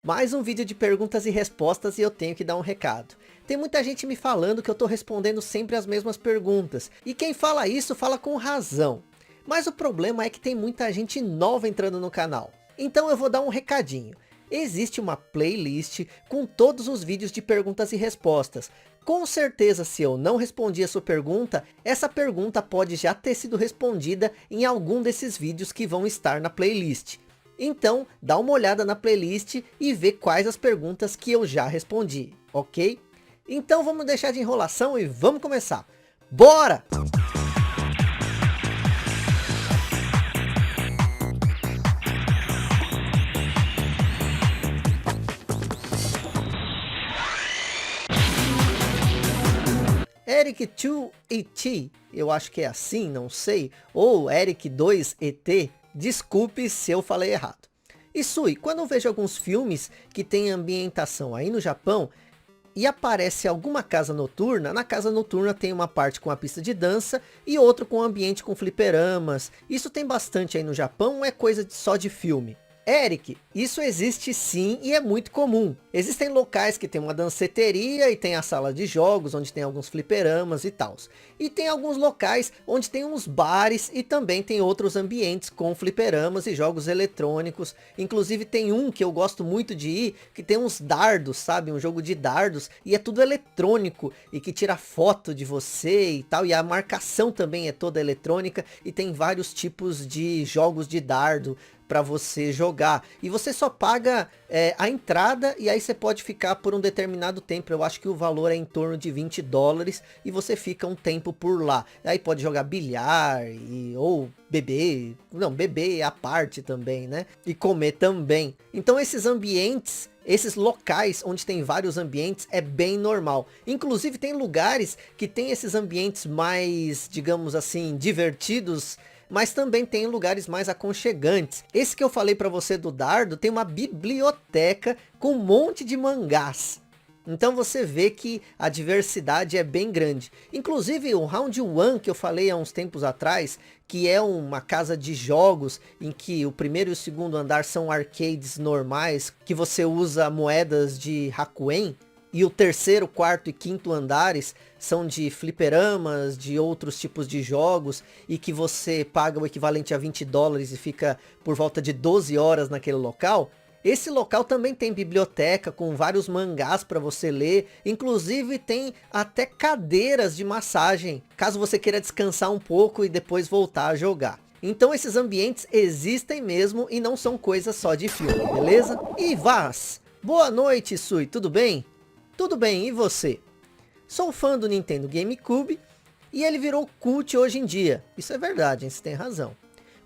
Mais um vídeo de perguntas e respostas e eu tenho que dar um recado. Tem muita gente me falando que eu tô respondendo sempre as mesmas perguntas. E quem fala isso fala com razão. Mas o problema é que tem muita gente nova entrando no canal. Então eu vou dar um recadinho. Existe uma playlist com todos os vídeos de perguntas e respostas. Com certeza, se eu não respondi a sua pergunta, essa pergunta pode já ter sido respondida em algum desses vídeos que vão estar na playlist. Então, dá uma olhada na playlist e vê quais as perguntas que eu já respondi, ok? Então vamos deixar de enrolação e vamos começar. Bora! Eric2ET, eu acho que é assim, não sei, ou Eric2ET, desculpe se eu falei errado. Isui, quando eu vejo alguns filmes que tem ambientação aí no Japão, e aparece alguma casa noturna, na casa noturna tem uma parte com a pista de dança e outro com ambiente com fliperamas. Isso tem bastante aí no Japão ou é coisa só de filme? Eric, isso existe sim e é muito comum. Existem locais que tem uma danceteria e tem a sala de jogos, onde tem alguns fliperamas e tal. E tem alguns locais onde tem uns bares e também tem outros ambientes com fliperamas e jogos eletrônicos. Inclusive tem um que eu gosto muito de ir, que tem uns dardos, sabe? Um jogo de dardos e é tudo eletrônico e que tira foto de você e tal. E a marcação também é toda eletrônica e tem vários tipos de jogos de dardo para você jogar, e você só paga a entrada, e aí você pode ficar por um determinado tempo. Eu acho que o valor é em torno de $20, e você fica um tempo por lá. Aí pode jogar bilhar, ou beber, não, beber à parte também, né, e comer também. Então esses ambientes, esses locais onde tem vários ambientes é bem normal. Inclusive tem lugares que tem esses ambientes mais, digamos assim, divertidos, mas também tem lugares mais aconchegantes. Esse que eu falei para você do dardo tem uma biblioteca com um monte de mangás. Então você vê que a diversidade é bem grande. Inclusive o Round 1 que eu falei há uns tempos atrás, que é uma casa de jogos em que o primeiro e o segundo andar são arcades normais, que você usa moedas de Hakuen. E o terceiro, quarto e quinto andares são de fliperamas, de outros tipos de jogos, e que você paga o equivalente a $20 e fica por volta de 12 horas naquele local. Esse local também tem biblioteca com vários mangás para você ler, inclusive tem até cadeiras de massagem, caso você queira descansar um pouco e depois voltar a jogar. Então esses ambientes existem mesmo e não são coisas só de filme, beleza? E Vaz, boa noite Sui, tudo bem? Tudo bem, e você? Sou fã do Nintendo GameCube e ele virou cult hoje em dia. Isso é verdade, hein? Você tem razão.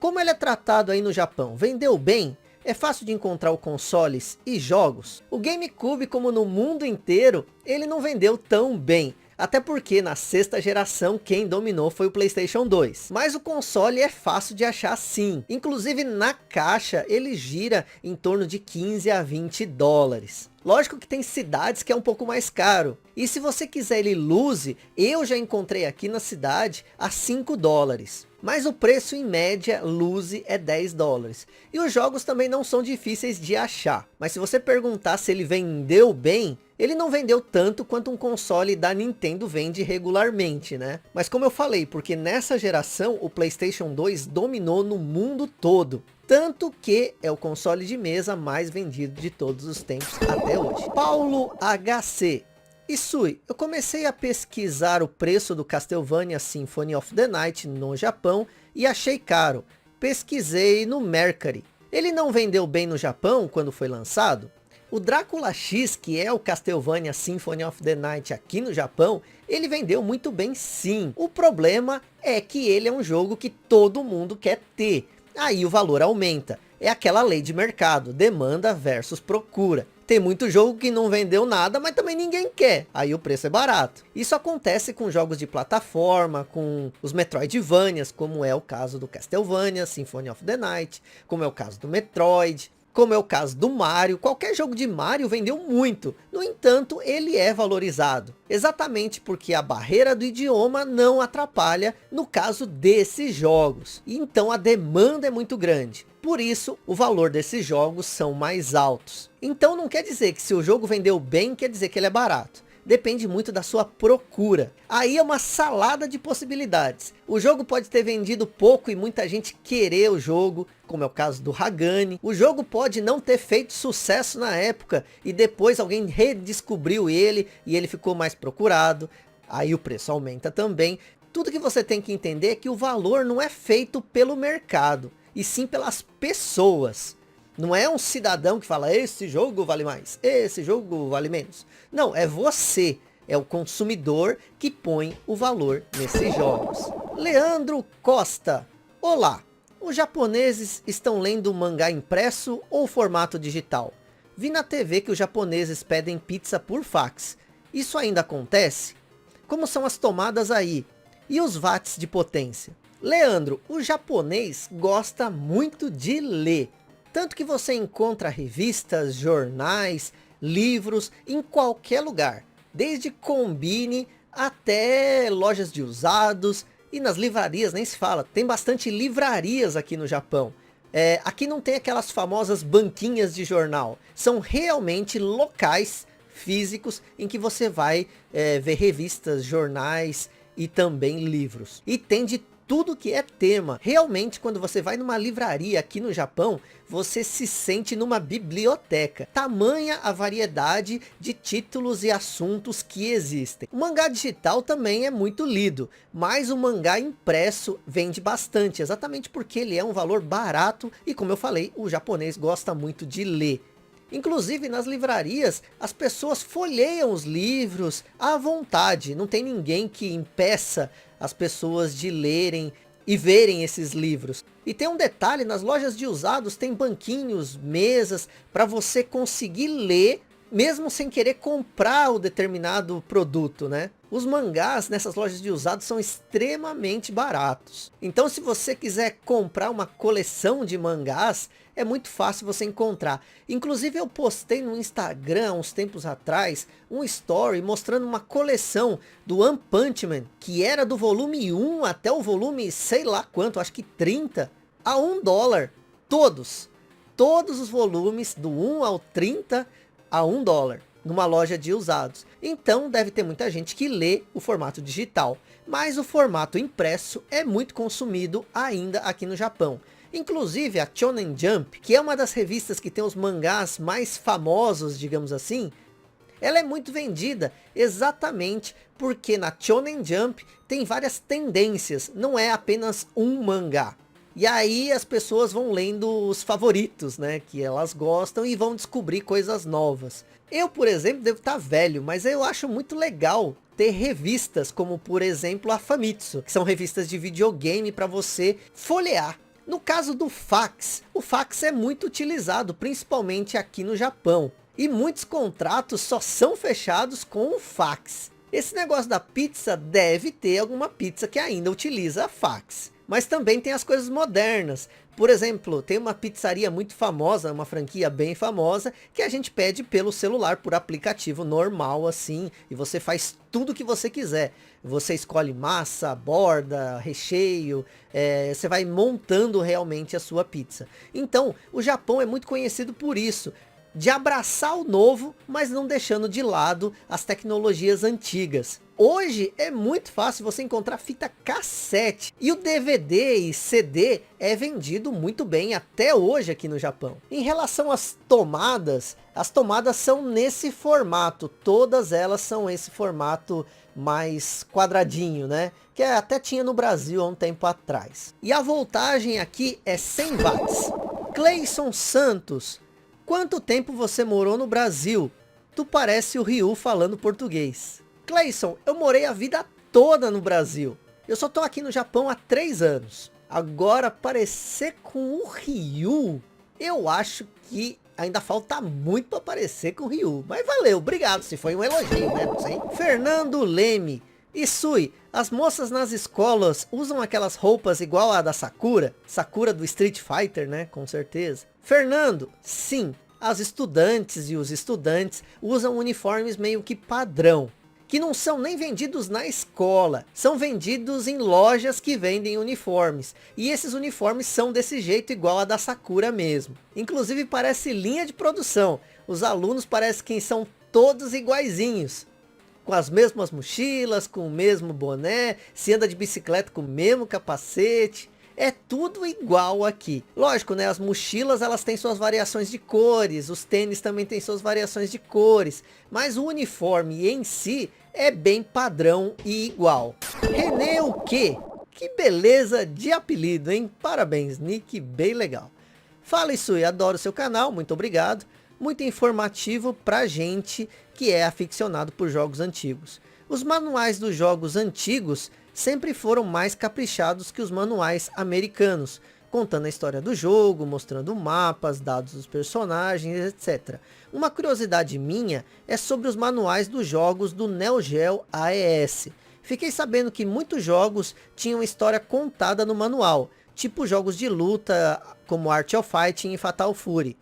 Como ele é tratado aí no Japão? Vendeu bem? É fácil de encontrar os consoles e jogos? O GameCube, como no mundo inteiro, ele não vendeu tão bem. Até porque na sexta geração quem dominou foi o PlayStation 2. Mas o console é fácil de achar sim. Inclusive na caixa ele gira em torno de $15 a $20. Lógico que tem cidades que é um pouco mais caro. E se você quiser ele loose, eu já encontrei aqui na cidade a $5. Mas o preço em média loose é $10. E os jogos também não são difíceis de achar. Mas se você perguntar se ele vendeu bem, ele não vendeu tanto quanto um console da Nintendo vende regularmente, né? Mas como eu falei, porque nessa geração o PlayStation 2 dominou no mundo todo. Tanto que é o console de mesa mais vendido de todos os tempos até hoje. Paulo HC. Isui, eu comecei a pesquisar o preço do Castlevania Symphony of the Night no Japão e achei caro. Pesquisei no Mercari. Ele não vendeu bem no Japão quando foi lançado? O Drácula X, que é o Castlevania Symphony of the Night aqui no Japão, ele vendeu muito bem sim. O problema é que ele é um jogo que todo mundo quer ter. Aí o valor aumenta. É aquela lei de mercado, demanda versus procura. Tem muito jogo que não vendeu nada, mas também ninguém quer. Aí o preço é barato. Isso acontece com jogos de plataforma, com os Metroidvanias, como é o caso do Castlevania Symphony of the Night, como é o caso do Metroid, como é o caso do Mario. Qualquer jogo de Mario vendeu muito, no entanto ele é valorizado, exatamente porque a barreira do idioma não atrapalha no caso desses jogos, então a demanda é muito grande, por isso o valor desses jogos são mais altos. Então não quer dizer que se o jogo vendeu bem, quer dizer que ele é barato. Depende muito da sua procura. Aí é uma salada de possibilidades. O jogo pode ter vendido pouco e muita gente querer o jogo, como é o caso do Hagane. O jogo pode não ter feito sucesso na época e depois alguém redescobriu ele e ele ficou mais procurado. Aí o preço aumenta também. Tudo que você tem que entender é que o valor não é feito pelo mercado, e sim pelas pessoas. Não é um cidadão que fala, esse jogo vale mais, esse jogo vale menos. Não, é você, é o consumidor que põe o valor nesses jogos. Leandro Costa: olá, os japoneses estão lendo mangá impresso ou formato digital? Vi na TV que os japoneses pedem pizza por fax. Isso ainda acontece? Como são as tomadas aí? E os watts de potência? Leandro, o japonês gosta muito de ler. Tanto que você encontra revistas, jornais, livros em qualquer lugar. Desde Combini até lojas de usados. E nas livrarias nem se fala. Tem bastante livrarias aqui no Japão. Aqui não tem aquelas famosas banquinhas de jornal. São realmente locais físicos em que você vai ver revistas, jornais e também livros. E tem de tudo que é tema. Realmente, quando você vai numa livraria aqui no Japão, você se sente numa biblioteca. Tamanha a variedade de títulos e assuntos que existem. O mangá digital também é muito lido, mas o mangá impresso vende bastante, exatamente porque ele é um valor barato e, como eu falei, o japonês gosta muito de ler. Inclusive nas livrarias, as pessoas folheiam os livros à vontade. Não tem ninguém que impeça as pessoas de lerem e verem esses livros. E tem um detalhe, nas lojas de usados tem banquinhos, mesas, para você conseguir ler, mesmo sem querer comprar o determinado produto, né? Os mangás nessas lojas de usados são extremamente baratos. Então se você quiser comprar uma coleção de mangás, é muito fácil você encontrar. Inclusive eu postei no Instagram, uns tempos atrás, um story mostrando uma coleção do One Punch Man, que era do volume 1 até o volume sei lá quanto, acho que 30, a $1. Todos os volumes do 1 ao 30 a $1. Numa loja de usados. Então deve ter muita gente que lê o formato digital, mas o formato impresso é muito consumido ainda aqui no Japão. Inclusive a Shonen Jump, que é uma das revistas que tem os mangás mais famosos, digamos assim, ela é muito vendida exatamente porque na Shonen Jump tem várias tendências, não é apenas um mangá. E aí as pessoas vão lendo os favoritos, né, que elas gostam, e vão descobrir coisas novas. Eu, por exemplo, devo estar velho, mas eu acho muito legal ter revistas como, por exemplo, a Famitsu, que são revistas de videogame para você folhear. No caso do fax, o fax é muito utilizado, principalmente aqui no Japão. E muitos contratos só são fechados com o fax. Esse negócio da pizza, deve ter alguma pizza que ainda utiliza fax. Mas também tem as coisas modernas. Por exemplo, tem uma pizzaria muito famosa, uma franquia bem famosa, que a gente pede pelo celular, por aplicativo normal assim, e você faz tudo o que você quiser. Você escolhe massa, borda, recheio, você vai montando realmente a sua pizza. Então, o Japão é muito conhecido por isso, de abraçar o novo, mas não deixando de lado as tecnologias antigas. Hoje é muito fácil você encontrar fita cassete, e o DVD e CD é vendido muito bem até hoje aqui no Japão. Em relação às tomadas, as tomadas são nesse formato, todas elas são esse formato mais quadradinho, né? Que até tinha no Brasil há um tempo atrás. E a voltagem aqui é 100 watts. Cleison Santos: quanto tempo você morou no Brasil? Tu parece o Ryu falando português. Cleison, eu morei a vida toda no Brasil. Eu só tô aqui no Japão há 3 anos. Agora, parecer com o Ryu, eu acho que ainda falta muito para parecer com o Ryu. Mas valeu, obrigado, se foi um elogio, né? Não sei. Fernando Leme: Isui, as moças nas escolas usam aquelas roupas igual a da Sakura? Sakura do Street Fighter, né? Com certeza. Fernando, sim. As estudantes e os estudantes usam uniformes meio que padrão, que não são nem vendidos na escola, são vendidos em lojas que vendem uniformes. E esses uniformes são desse jeito igual a da Sakura mesmo. Inclusive parece linha de produção. Os alunos parecem que são todos iguaizinhos. Com as mesmas mochilas, com o mesmo boné, se anda de bicicleta com o mesmo capacete. É tudo igual aqui. Lógico, né? As mochilas, elas têm suas variações de cores. Os tênis também têm suas variações de cores. Mas o uniforme em si é bem padrão e igual. René o quê? Que beleza de apelido, hein? Parabéns, Nick, bem legal. Fala Isui, adoro seu canal, muito obrigado. Muito informativo pra gente que é aficionado por jogos antigos. Os manuais dos jogos antigos sempre foram mais caprichados que os manuais americanos, contando a história do jogo, mostrando mapas, dados dos personagens, etc. Uma curiosidade minha é sobre os manuais dos jogos do Neo Geo AES. Fiquei sabendo que muitos jogos tinham história contada no manual, tipo jogos de luta como Art of Fighting e Fatal Fury.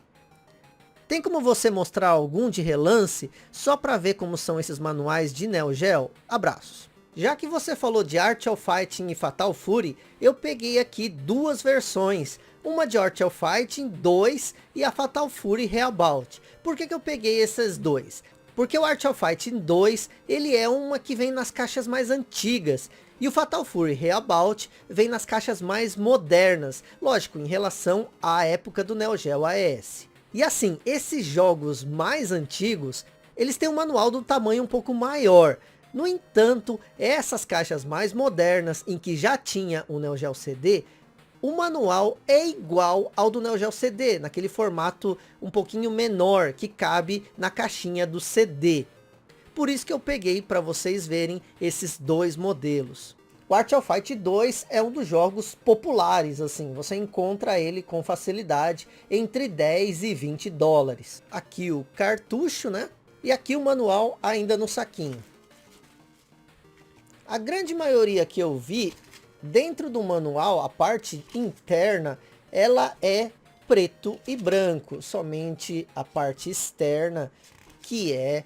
Tem como você mostrar algum de relance, só para ver como são esses manuais de Neo Geo? Abraços. Já que você falou de Art of Fighting e Fatal Fury, eu peguei aqui duas versões. Uma de Art of Fighting 2 e a Fatal Fury Reabout. Por que eu peguei esses dois? Porque o Art of Fighting 2, ele é uma que vem nas caixas mais antigas. E o Fatal Fury Reabout vem nas caixas mais modernas. Lógico, em relação à época do Neo Geo AES. E assim, esses jogos mais antigos, eles têm um manual do tamanho um pouco maior. No entanto, essas caixas mais modernas, em que já tinha o Neo Geo CD, o manual é igual ao do Neo Geo CD, naquele formato um pouquinho menor, que cabe na caixinha do CD. Por isso que eu peguei para vocês verem esses dois modelos. O Art of Fight 2 é um dos jogos populares, assim, você encontra ele com facilidade entre 10 e 20 dólares. Aqui o cartucho, né? E aqui o manual ainda no saquinho. A grande maioria que eu vi, dentro do manual, a parte interna, ela é preto e branco. Somente a parte externa que é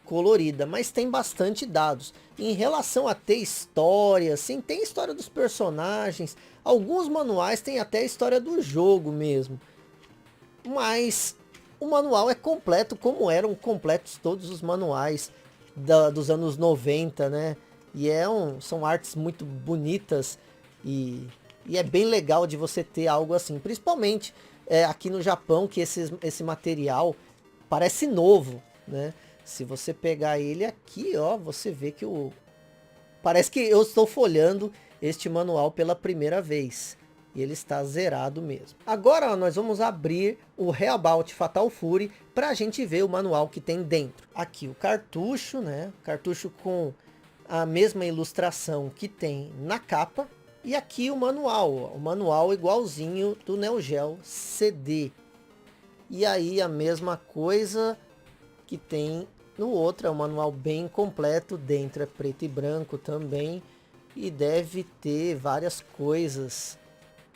colorida, mas tem bastante dados. Em relação a ter história, sim, tem história dos personagens. Alguns manuais têm até a história do jogo mesmo. Mas o manual é completo, como eram completos todos os manuais dos anos 90, né? E são artes muito bonitas e é bem legal de você ter algo assim. Principalmente aqui no Japão, que esse material parece novo, né? Se você pegar ele aqui, ó, você vê que parece que eu estou folhando este manual pela primeira vez. E ele está zerado mesmo. Agora ó, nós vamos abrir o Reabout Fatal Fury para a gente ver o manual que tem dentro. Aqui o cartucho, né? Cartucho com a mesma ilustração que tem na capa. E aqui o manual, ó, o manual igualzinho do Neo Geo CD. E aí a mesma coisa que tem no outro, é um manual bem completo, dentro é preto e branco também, e deve ter várias coisas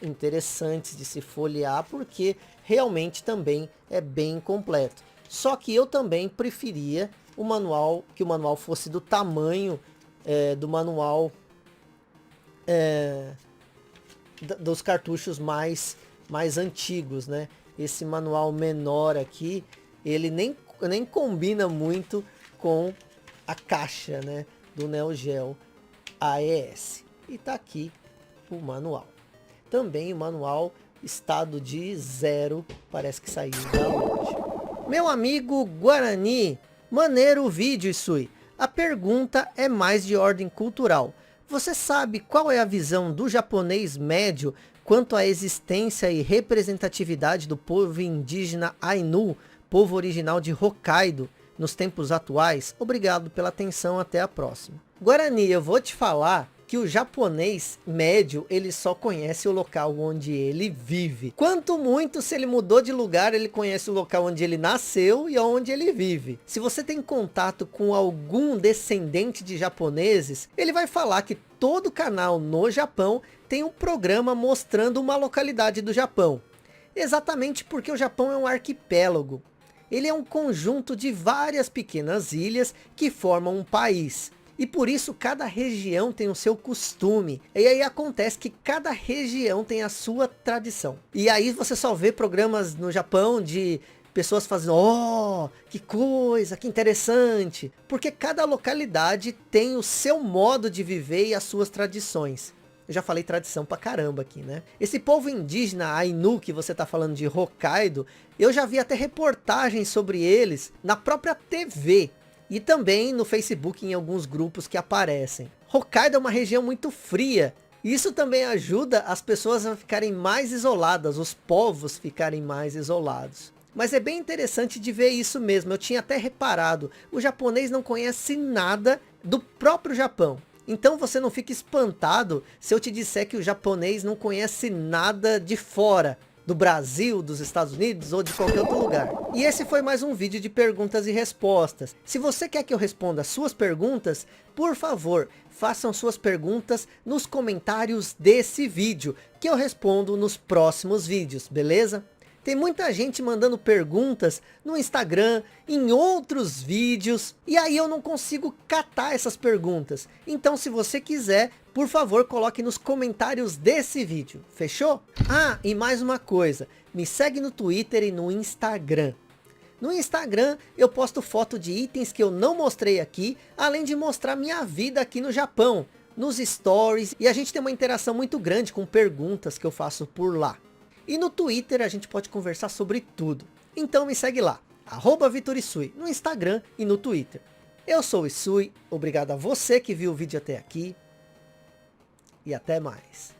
interessantes de se folhear, porque realmente também é bem completo. Só que eu também preferia que o manual fosse do tamanho do manual dos cartuchos mais antigos, né? Esse manual menor aqui, ele nem combina muito com a caixa, né, do Neo Geo AES. E tá aqui o manual. Também o manual estado de 0, parece que saiu da loja. Meu amigo Guarani, maneiro o vídeo, Isui. A pergunta é mais de ordem cultural. Você sabe qual é a visão do japonês médio quanto à existência e representatividade do povo indígena Ainu, povo original de Hokkaido, nos tempos atuais? Obrigado pela atenção, até a próxima. Guarani, eu vou te falar que o japonês médio, ele só conhece o local onde ele vive. Quanto muito, se ele mudou de lugar, ele conhece o local onde ele nasceu e onde ele vive. Se você tem contato com algum descendente de japoneses, ele vai falar que todo canal no Japão tem um programa mostrando uma localidade do Japão. Exatamente porque o Japão é um arquipélago. Ele é um conjunto de várias pequenas ilhas que formam um país. E por isso cada região tem o seu costume. E aí acontece que cada região tem a sua tradição. E aí você só vê programas no Japão de pessoas fazendo, oh, que coisa, que interessante. Porque cada localidade tem o seu modo de viver e as suas tradições. Eu já falei tradição pra caramba aqui, né? Esse povo indígena Ainu que você tá falando de Hokkaido, eu já vi até reportagens sobre eles na própria TV. E também no Facebook em alguns grupos que aparecem. Hokkaido é uma região muito fria. Isso também ajuda as pessoas a ficarem mais isoladas, os povos ficarem mais isolados. Mas é bem interessante de ver isso mesmo. Eu tinha até reparado, o japonês não conhece nada do próprio Japão. Então você não fica espantado se eu te disser que o japonês não conhece nada de fora, do Brasil, dos Estados Unidos ou de qualquer outro lugar. E esse foi mais um vídeo de perguntas e respostas. Se você quer que eu responda as suas perguntas, por favor, façam suas perguntas nos comentários desse vídeo, que eu respondo nos próximos vídeos, beleza? Tem muita gente mandando perguntas no Instagram, em outros vídeos, e aí eu não consigo catar essas perguntas. Então se você quiser, por favor, coloque nos comentários desse vídeo, fechou? Ah, e mais uma coisa, me segue no Twitter e no Instagram. No Instagram eu posto foto de itens que eu não mostrei aqui, além de mostrar minha vida aqui no Japão, nos stories, e a gente tem uma interação muito grande com perguntas que eu faço por lá. E no Twitter a gente pode conversar sobre tudo. Então me segue lá, @VitorIsui, no Instagram e no Twitter. Eu sou o Isui, obrigado a você que viu o vídeo até aqui. E até mais.